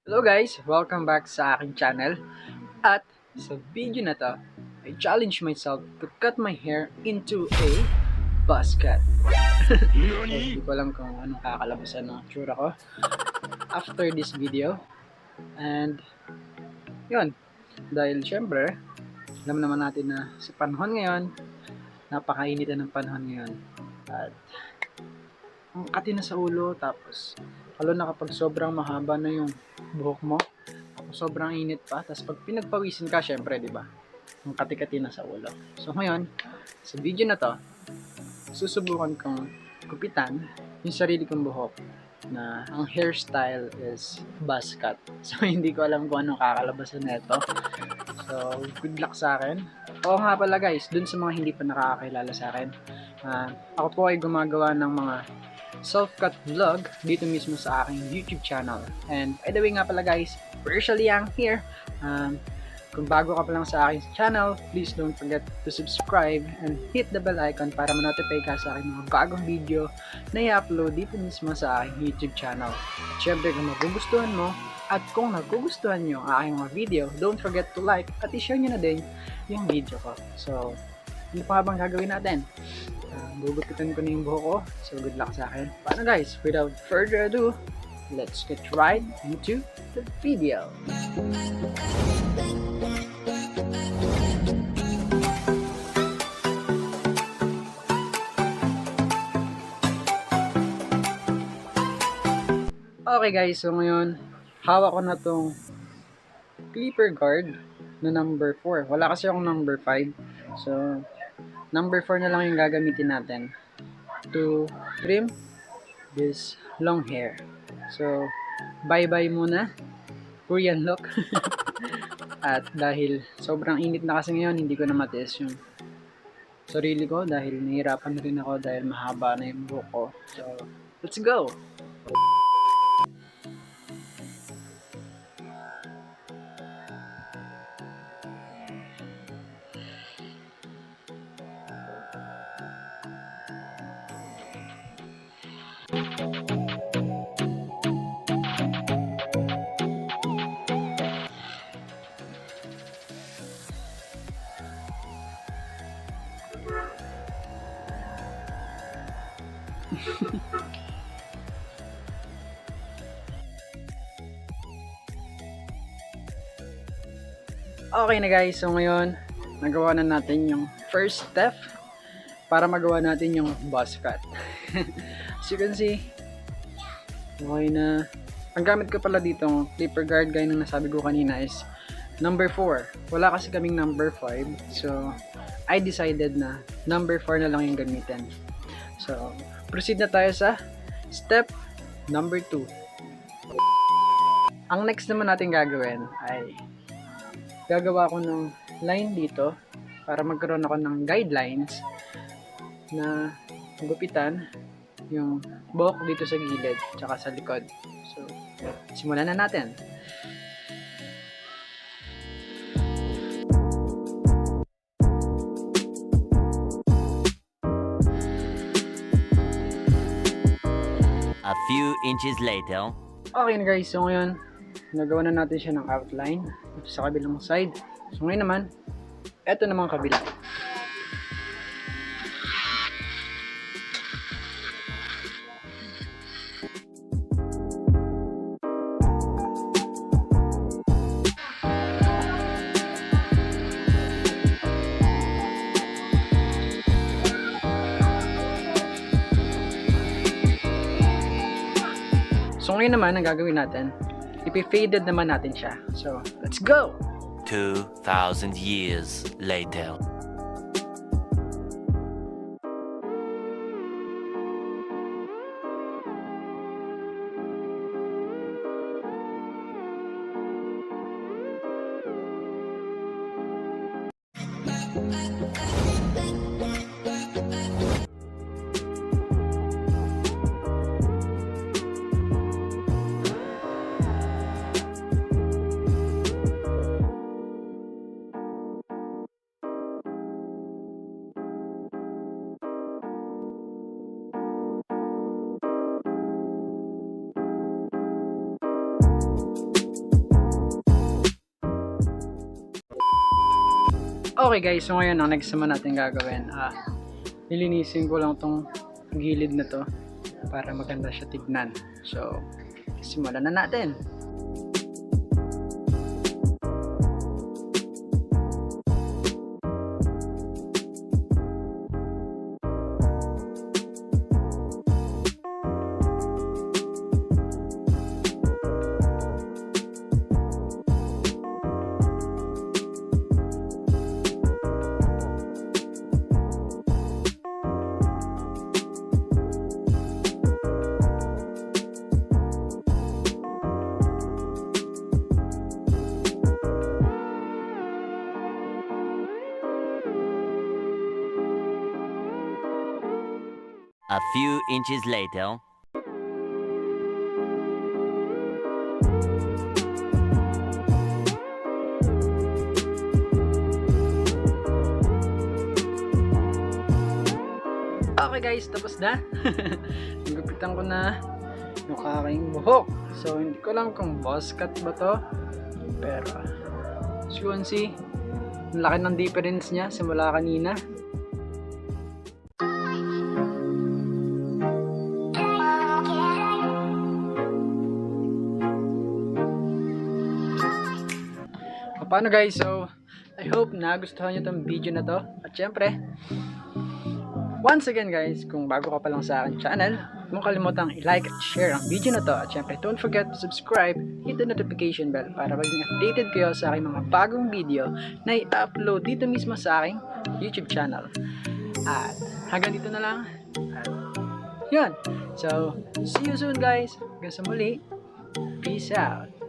Hello guys! Welcome back sa aking channel. At sa video na to, I challenge myself to cut my hair into a buzzcut. So, hindi ko alam kung anong kakalabasan ng tsura ko after this video. And yun, dahil syempre, alam naman natin na sa panahon ngayon, napakainit na ng panahon ngayon. At ang kati na sa ulo, tapos lalo na kapag sobrang mahaba na yung buhok mo, sobrang init pa, tapos pag pinagpawisin ka, syempre, di ba? Ang kati-kati na sa ulo. So ngayon, sa video na to, susubukan kong gupitan yung sarili kong buhok na ang hairstyle is buzzcut. So hindi ko alam kung anong kakalabasan nito. So good luck sa akin. Oo nga pala guys, dun sa mga hindi pa nakakakilala sa akin, ako po ay gumagawa ng mga self-cut vlog dito mismo sa aking YouTube channel. And by the way nga pala guys, Persia Llang here. Kung bago ka pa lang sa aking channel, please don't forget to subscribe and hit the bell icon para ma-notify ka sa aking mga bagong video na i-upload dito mismo sa aking YouTube channel. At syempre kung magugustuhan mo at kung nagugustuhan nyo ang aking mga video, don't forget to like at i-share nyo na din yung video ko. So, ano pa bang gagawin natin? Gugupitan ko na yung buhok ko. So, good luck sa akin. Paano guys? Without further ado, let's get right into the video. Okay guys, so ngayon, hawak ko na tong clipper guard na number 4. Wala kasi akong number 5. So, number 4 na lang yung gagamitin natin to trim this long hair. So, bye-bye muna, Korean look. At dahil sobrang init na kasi ngayon, hindi ko na matiis yung sarili ko dahil nahihirapan na rin ako dahil mahaba na yung buhok ko. So, let's go! Okay na guys, so ngayon nagawa na natin yung first step para magawa natin yung buzzcut. As you can see, okay na. Ang gamit ko pala dito clipper guard gaya ng nasabi ko kanina is number 4. Wala kasi kaming number 5, so I decided na number 4 na lang yung gamitin. So proceed na tayo sa step number 2. Ang next naman natin gagawin ay gagawa ko ng line dito para magkaroon ako ng guidelines na gupitan yung buhok dito sa gilid tsaka sa likod. So, simulan na natin. A few inches later. Okay na guys, so ngayon nagawa na natin siya ng outline dito sa kabilang side. So ngayon naman, eto naman kabila. So ngayon naman, ang gagawin natin, ipi-faded naman natin siya. So, let's go! 2,000 years later. Okay guys, so ngayon ang next naman natin gagawin, nilinisin ko lang tong gilid na to para maganda siya tignan. So, simulan na natin. A few inches later. Okay guys, tapos na. Gupitan ko na yung aking buhok. So, hindi ko lang kung buzzcut ba to. Pero, as you can see, ang laki ng difference niya simula kanina. Paano guys? So, I hope nagustuhan nyo tong video na to. At syempre, once again guys, kung bago ka pa lang sa aking channel, huwag kalimutang i-like at share ang video na to. At syempre, don't forget to subscribe, hit the notification bell para maging updated kayo sa aking mga bagong video na i-upload dito mismo sa aking YouTube channel. At hanggang dito na lang. At yun. So, see you soon guys. Hanggang sa muli. Peace out.